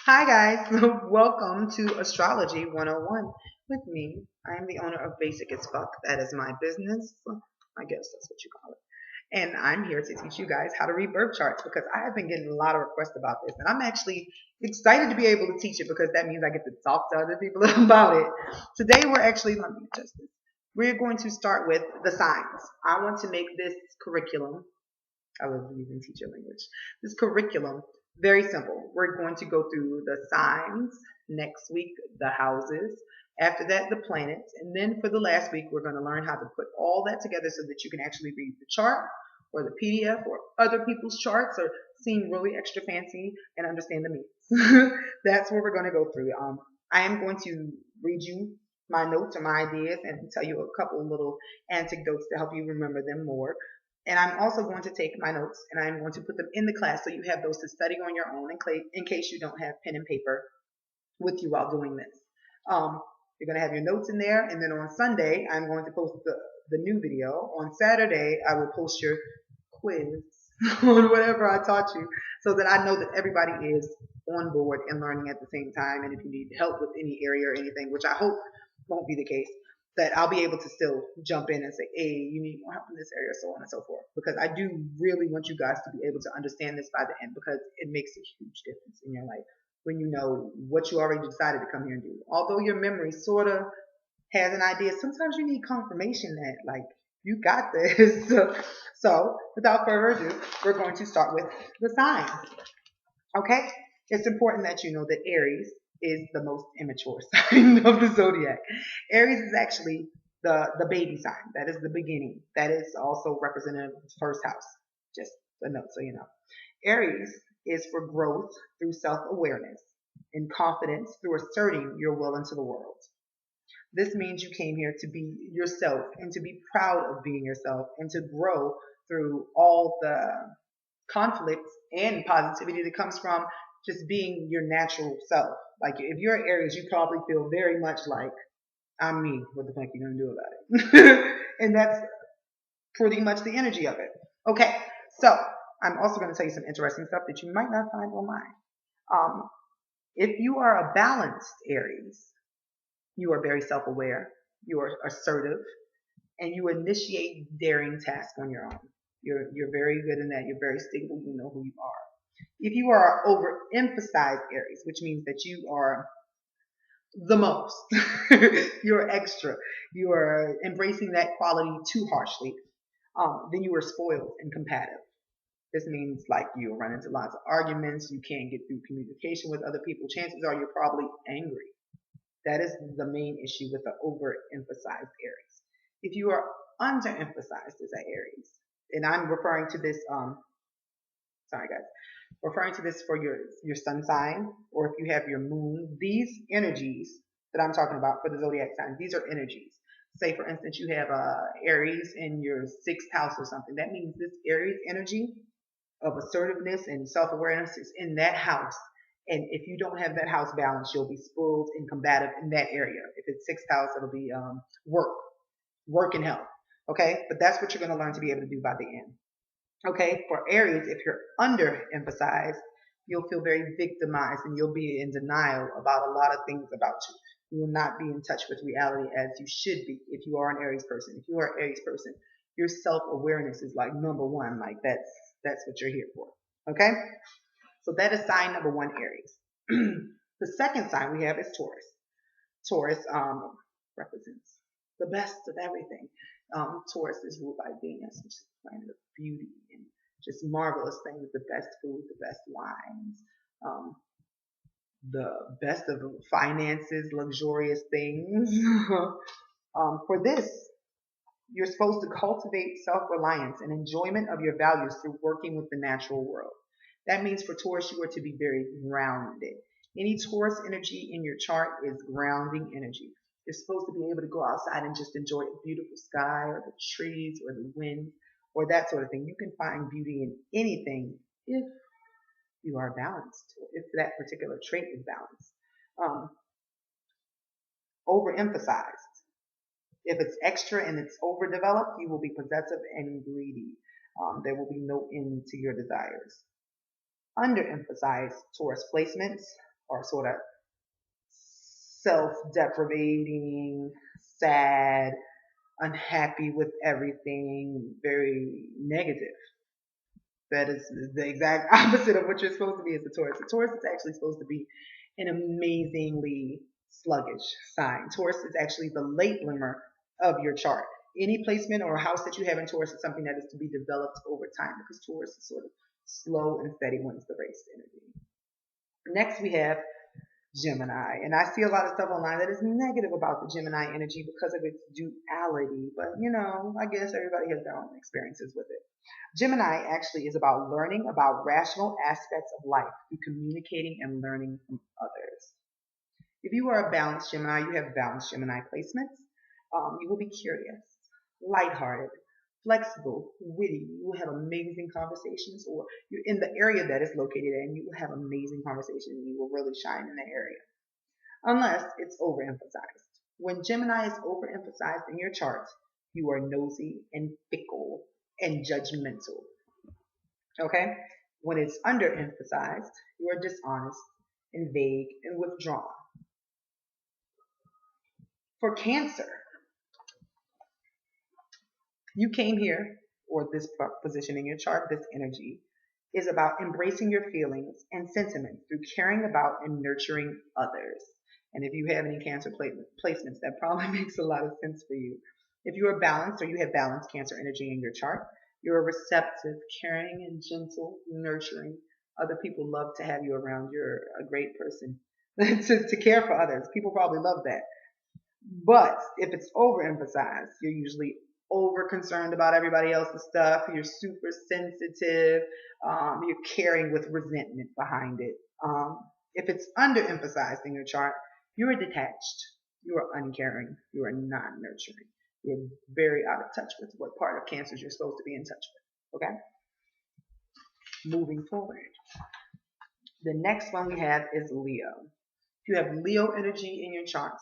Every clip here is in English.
Hi guys, welcome to Astrology 101 with me. I am the owner of Basic as Fuck. That is my business. I guess that's what you call it. And I'm here to teach you guys how to read birth charts because I have been getting a lot of requests about this. And I'm actually excited to be able to teach it because that means I get to talk to other people about it. Today let me adjust this. We're going to start with the signs. I want to make this curriculum, I love using teacher language. This curriculum, very simple. We're going to go through the signs, next week, the houses, after that, the planets, and then for the last week, we're going to learn how to put all that together so that you can actually read the chart or the PDF or other people's charts or seem really extra fancy and understand the meanings. That's what we're going to go through. I am going to read you my notes or my ideas and tell you a couple little anecdotes to help you remember them more. And I'm also going to take my notes and I'm going to put them in the class so you have those to study on your own in case you don't have pen and paper with you while doing this. You're going to have your notes in there, and then on Sunday, I'm going to post the new video. On Saturday, I will post your quiz on whatever I taught you so that I know that everybody is on board and learning at the same time. And if you need help with any area or anything, which I hope won't be the case, that I'll be able to still jump in and say, hey, you need more help in this area, so on and so forth. Because I do really want you guys to be able to understand this by the end because it makes a huge difference in your life when you know what you already decided to come here and do. Although your memory sort of has an idea, sometimes you need confirmation that, like, you got this. So, without further ado, we're going to start with the signs. Okay? It's important that you know that Aries is the most immature sign of the zodiac. Aries is actually the baby sign. That is the beginning. That is also representative of the first house. Just a note so you know. Aries is for growth through self-awareness and confidence through asserting your will into the world. This means you came here to be yourself and to be proud of being yourself and to grow through all the conflicts and positivity that comes from just being your natural self. Like if you're Aries, you probably feel very much like I'm me. What the fuck are you gonna do about it? And that's pretty much the energy of it. Okay, so I'm also going to tell you some interesting stuff that you might not find online. Um, if you are a balanced Aries, you are very self-aware, you are assertive, and you initiate daring tasks on your own. You're very good in that. You're very stable. You know who you are. If you are overemphasized Aries, which means that you are the most, you're extra, you are embracing that quality too harshly, then you are spoiled and combative. This means like you'll run into lots of arguments, you can't get through communication with other people. Chances are you're probably angry. That is the main issue with the overemphasized Aries. If you are underemphasized as an Aries, and I'm referring to this, sorry guys, referring to this for your sun sign, or if you have your moon, these energies that I'm talking about for the zodiac signs, these are energies. Say for instance, you have Aries in your sixth house or something. That means this Aries energy of assertiveness and self-awareness is in that house. And if you don't have that house balance, you'll be spoiled and combative in that area. If it's sixth house, it'll be work and health. Okay, but that's what you're going to learn to be able to do by the end. Okay, for Aries, if you're underemphasized, you'll feel very victimized and you'll be in denial about a lot of things about you. You will not be in touch with reality as you should be if you are an Aries person. If you are an Aries person, your self-awareness is like number one. Like that's what you're here for. Okay? So that is sign number one, Aries. The second sign we have is Taurus. Taurus represents the best of everything. Taurus is ruled by Venus, which is the planet of beauty and just marvelous things, the best food, the best wines, um, the best of finances, luxurious things. For this, you're supposed to cultivate self-reliance and enjoyment of your values through working with the natural world. That means for Taurus, you are to be very grounded. Any Taurus energy in your chart is grounding energy. You're supposed to be able to go outside and just enjoy a beautiful sky or the trees or the wind or that sort of thing. You can find beauty in anything if you are balanced, if that particular trait is balanced. Overemphasized. If it's extra and it's overdeveloped, you will be possessive and greedy. There will be no end to your desires. Underemphasized Taurus placements are sort of self-deprecating, sad, unhappy with everything, very negative. That is the exact opposite of what you're supposed to be as a Taurus. A Taurus is actually supposed to be an amazingly sluggish sign. Taurus is actually the late bloomer of your chart. Any placement or house that you have in Taurus is something that is to be developed over time, because Taurus is sort of slow and steady wins the race energy. Next we have Gemini, and I see a lot of stuff online that is negative about the Gemini energy because of its duality, but I guess everybody has their own experiences with it. Gemini actually is about learning about rational aspects of life through communicating and learning from others. If you are a balanced Gemini, you have balanced Gemini placements. You will be curious, lighthearted, flexible, witty. You will have amazing conversations, or you're in the area that it's located in, you will have amazing conversations and you will really shine in that area. Unless it's overemphasized. When Gemini is overemphasized in your chart, you are nosy and fickle and judgmental. Okay? When it's underemphasized, you are dishonest and vague and withdrawn. For Cancer, you came here, or this position in your chart, this energy, is about embracing your feelings and sentiments through caring about and nurturing others. And if you have any Cancer placements, that probably makes a lot of sense for you. If you are balanced, or you have balanced Cancer energy in your chart, you're receptive, caring, and gentle, nurturing. Other people love to have you around. You're a great person to care for others. People probably love that. But if it's overemphasized, you're usually over concerned about everybody else's stuff. You're super sensitive. You're carrying with resentment behind it. If it's underemphasized in your chart, you are detached. You are uncaring. You are not nurturing. You're very out of touch with what part of Cancers you're supposed to be in touch with. Okay? Moving forward. The next one we have is Leo. If you have Leo energy in your chart,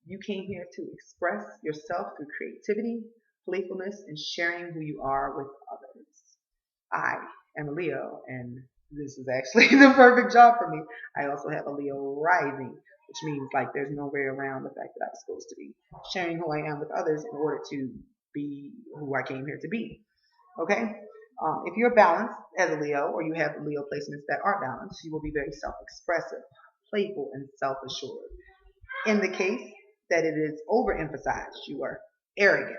you came here to express yourself through creativity, playfulness, and sharing who you are with others. I am a Leo, and this is actually the perfect job for me. I also have a Leo rising, which means like there's no way around the fact that I'm supposed to be sharing who I am with others in order to be who I came here to be. Okay? If you're balanced as a Leo, or you have Leo placements that are balanced, you will be very self-expressive, playful, and self-assured. In the case that it is overemphasized, you are arrogant,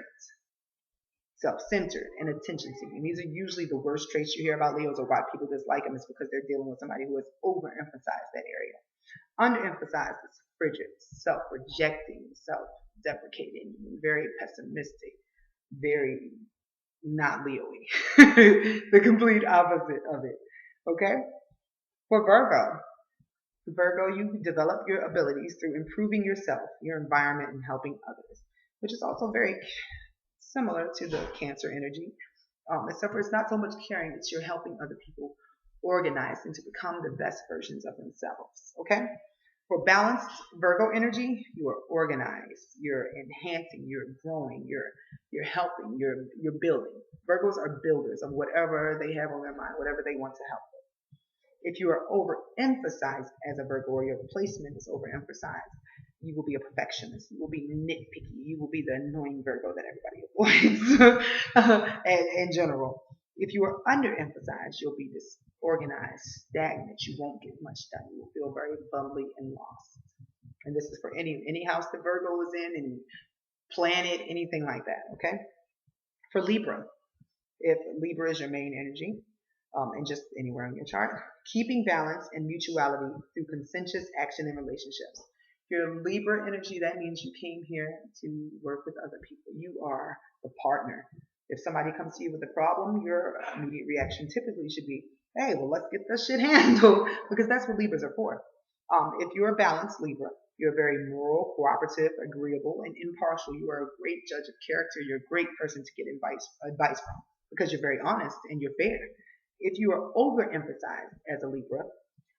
self-centered, and attention-seeking. These are usually the worst traits you hear about Leos, or why people dislike them is because they're dealing with somebody who has overemphasized that area. Underemphasized is frigid, self-rejecting, self-deprecating, very pessimistic, very not Leo-y. The complete opposite of it. Okay? For Virgo, you develop your abilities through improving yourself, your environment, and helping others, which is also very similar to the Cancer energy. Except for it's not so much caring, it's you're helping other people organize and to become the best versions of themselves. Okay? For balanced Virgo energy, you are organized, you're enhancing, you're growing, you're helping, you're building. Virgos are builders of whatever they have on their mind, whatever they want to help with. If you are overemphasized as a Virgo, or your placement is overemphasized, you will be a perfectionist. You will be nitpicky. You will be the annoying Virgo that everybody avoids in general. If you are underemphasized, you'll be disorganized, stagnant. You won't get much done. You will feel very bumbly and lost. And this is for any house that Virgo is in, any planet, anything like that. Okay? For Libra, if Libra is your main energy, and just anywhere on your chart, keeping balance and mutuality through consensuous action in relationships. Your Libra energy, that means you came here to work with other people. You are the partner. If somebody comes to you with a problem, your immediate reaction typically should be, hey, well, let's get this shit handled, because that's what Libras are for. If you're a balanced Libra, you're very moral, cooperative, agreeable, and impartial. You are a great judge of character. You're a great person to get advice from, because you're very honest and you're fair. If you are overemphasized as a Libra,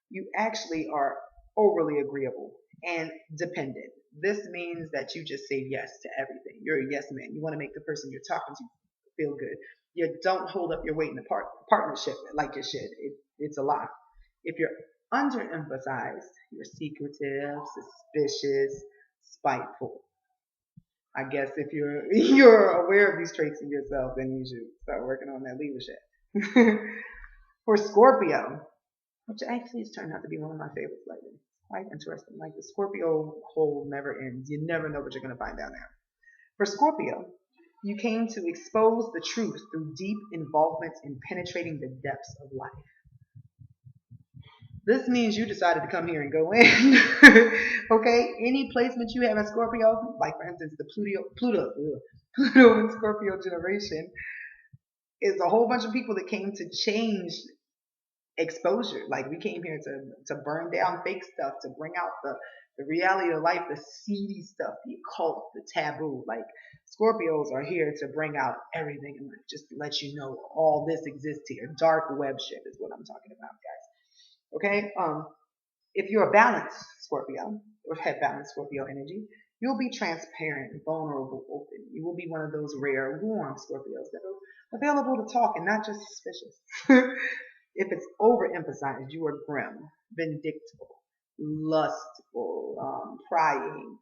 you actually are overly agreeable and dependent. This means that you just say yes to everything. You're a yes man. You want to make the person you're talking to feel good. You don't hold up your weight in the partnership like you should. It's a lot. If you're underemphasized, you're secretive, suspicious, spiteful. I guess if you're aware of these traits in yourself, then you should start working on that leadership. For Scorpio, which actually has turned out to be one of my favorites lately. Quite interesting. Like the Scorpio hole never ends. You never know what you're going to find down there. For Scorpio, you came to expose the truth through deep involvement in penetrating the depths of life. This means you decided to come here and go in. Okay? Any placement you have in Scorpio, like for instance the Pluto and Scorpio generation, is a whole bunch of people that came to change exposure. Like we came here to burn down fake stuff, to bring out the reality of life, the seedy stuff, the occult, the taboo. Like Scorpios are here to bring out everything and like just to let you know all this exists here. Dark web shit is what I'm talking about, guys. Okay? If you're a balanced Scorpio or have balanced Scorpio energy, you'll be transparent, vulnerable, open. You will be one of those rare, warm Scorpios that are available to talk and not just suspicious. If it's overemphasized, you are grim, vindictive, lustful, prying.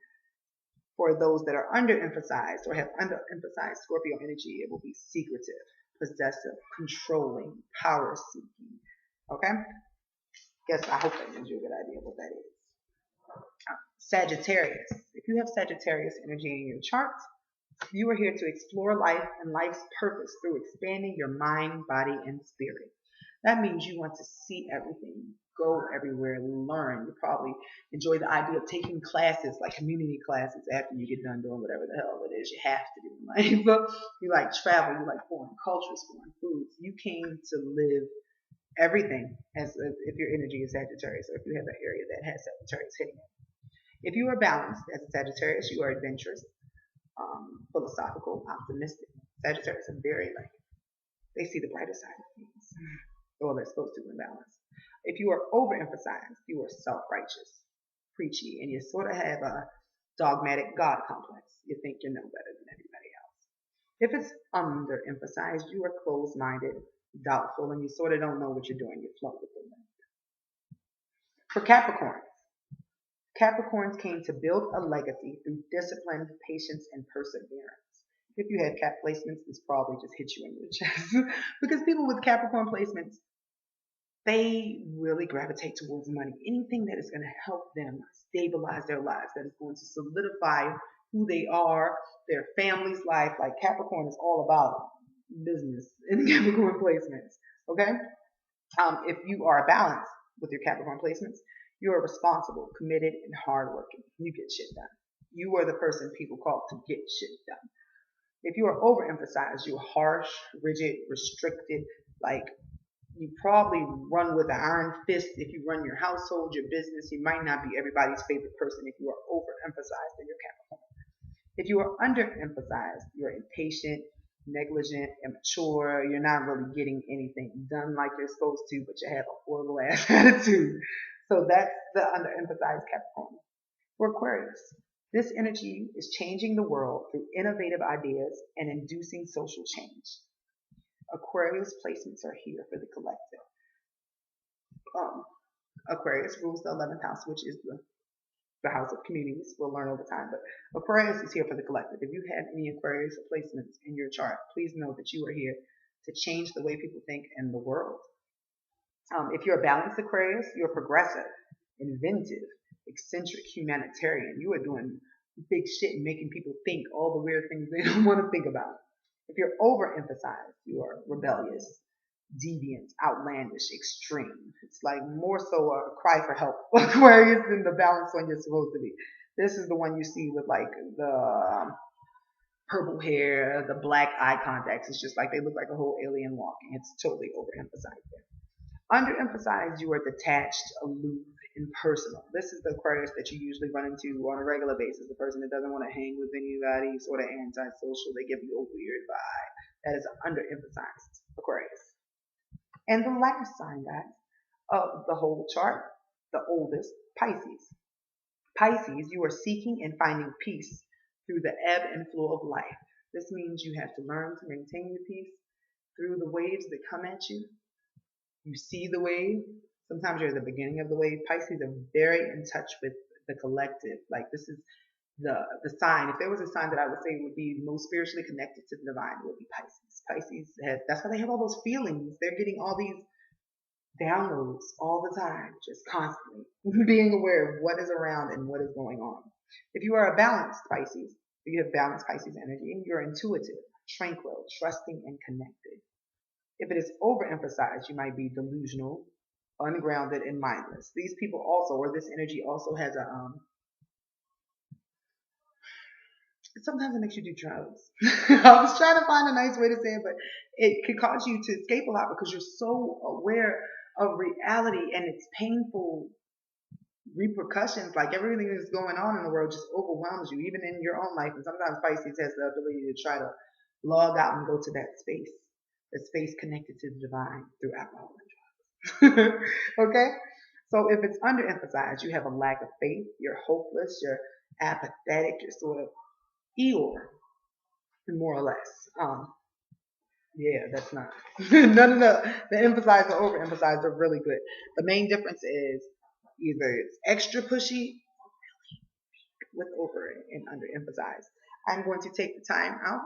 For those that are underemphasized or have underemphasized Scorpio energy, it will be secretive, possessive, controlling, power seeking. Okay? I hope that gives you a good idea of what that is. Sagittarius. If you have Sagittarius energy in your chart, you are here to explore life and life's purpose through expanding your mind, body, and spirit. That means you want to see everything, go everywhere, learn. You probably enjoy the idea of taking classes, like community classes, after you get done doing whatever the hell it is you have to do in life. You like travel, you like foreign cultures, foreign foods. You came to live everything as if your energy is Sagittarius, or if you have an area that has Sagittarius hitting it. If you are balanced as a Sagittarius, you are adventurous, philosophical, optimistic. Sagittarius are very like, they see the brighter side of things. Or they're supposed to in balance. If you are overemphasized, you are self-righteous, preachy, and you sort of have a dogmatic God complex. You think you know better than everybody else. If it's underemphasized, you are closed-minded, doubtful, and you sort of don't know what you're doing. You float with the wind. For Capricorn, Capricorns came to build a legacy through discipline, patience, and perseverance. If you have Cap placements, this probably just hit you in your chest. Because people with Capricorn placements, they really gravitate towards money. Anything that is going to help them stabilize their lives, that is going to solidify who they are, their family's life. Like Capricorn is all about business in Capricorn placements. Okay? If you are balanced with your Capricorn placements, you are responsible, committed, and hardworking. You get shit done. You are the person people call to get shit done. If you are overemphasized, you're harsh, rigid, restricted, like you probably run with an iron fist if you run your household, your business. You might not be everybody's favorite person if you are overemphasized in your Capricorn. If you are underemphasized, you're impatient, negligent, immature. You're not really getting anything done like you're supposed to, but you have a horrible ass attitude. So that's the underemphasized Capricorn. For Aquarius, this energy is changing the world through innovative ideas and inducing social change. Aquarius placements are here for the collective. Aquarius rules the 11th house, which is the house of communities. We'll learn over time, but Aquarius is here for the collective. If you have any Aquarius placements in your chart, please know that you are here to change the way people think in the world. If you're a balanced Aquarius, you're progressive, inventive, eccentric, humanitarian. You are doing big shit and making people think all the weird things they don't want to think about. If you're overemphasized, you are rebellious, deviant, outlandish, extreme. It's like more so a cry for help, Aquarius, than the balanced one you're supposed to be. This is the one you see with like the purple hair, the black eye contacts. It's just like they look like a whole alien walking. It's totally overemphasized there. Underemphasized, you are detached, aloof, impersonal. This is the Aquarius that you usually run into on a regular basis. The person that doesn't want to hang with anybody, sort of antisocial. They give you a weird vibe. That is an underemphasized Aquarius. And the last sign, guys, of the whole chart, the oldest, Pisces. Pisces, you are seeking and finding peace through the ebb and flow of life. This means you have to learn to maintain your peace through the waves that come at you. You see the wave, Sometimes you're at the beginning of the wave. Pisces are very in touch with the collective. Like this is the sign. If there was a sign that I would say would be most spiritually connected to the divine, it would be Pisces. Pisces have, that's why they have all those feelings. They're getting all these downloads all the time, just constantly being aware of what is around and what is going on. If you are a balanced Pisces, if you have balanced Pisces energy, you're intuitive, tranquil, trusting, and connected. If it is overemphasized, you might be delusional, ungrounded, and mindless. These people also, or this energy also has a sometimes it makes you do drugs. I was trying to find a nice way to say it, but it could cause you to escape a lot because you're so aware of reality and its painful repercussions. Like everything that's going on in the world just overwhelms you, even in your own life. And sometimes Pisces has the ability to try to log out and go to that space, the space connected to the divine through alcohol and drugs. Okay? So if it's underemphasized, you have a lack of faith, you're hopeless, you're apathetic, you're sort of Eeyore, more or less. Yeah, that's not. None of the emphasized or overemphasized are really good. The main difference is either it's extra pushy with over and underemphasized. I'm going to take the time out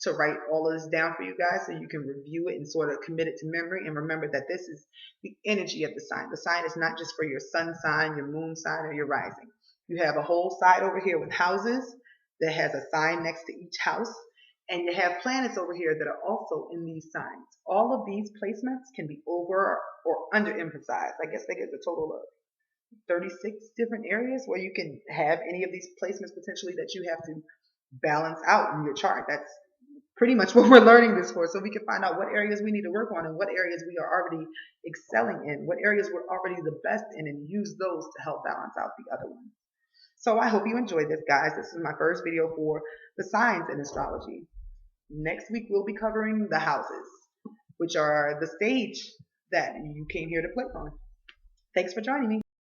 to write all of this down for you guys so you can review it and sort of commit it to memory and remember that this is the energy of the sign. The sign is not just for your sun sign, your moon sign, or your rising. You have a whole side over here with houses that has a sign next to each house, and you have planets over here that are also in these signs. All of these placements can be over or underemphasized. I guess they get the total of 36 different areas where you can have any of these placements potentially that you have to balance out in your chart. That's pretty much what we're learning this for, so we can find out what areas we need to work on and what areas we are already excelling in, what areas we're already the best in, and use those to help balance out the other ones. So I hope you enjoyed this, guys. This is my first video for the signs in astrology. Next week, we'll be covering the houses, which are the stage that you came here to play on. Thanks for joining me.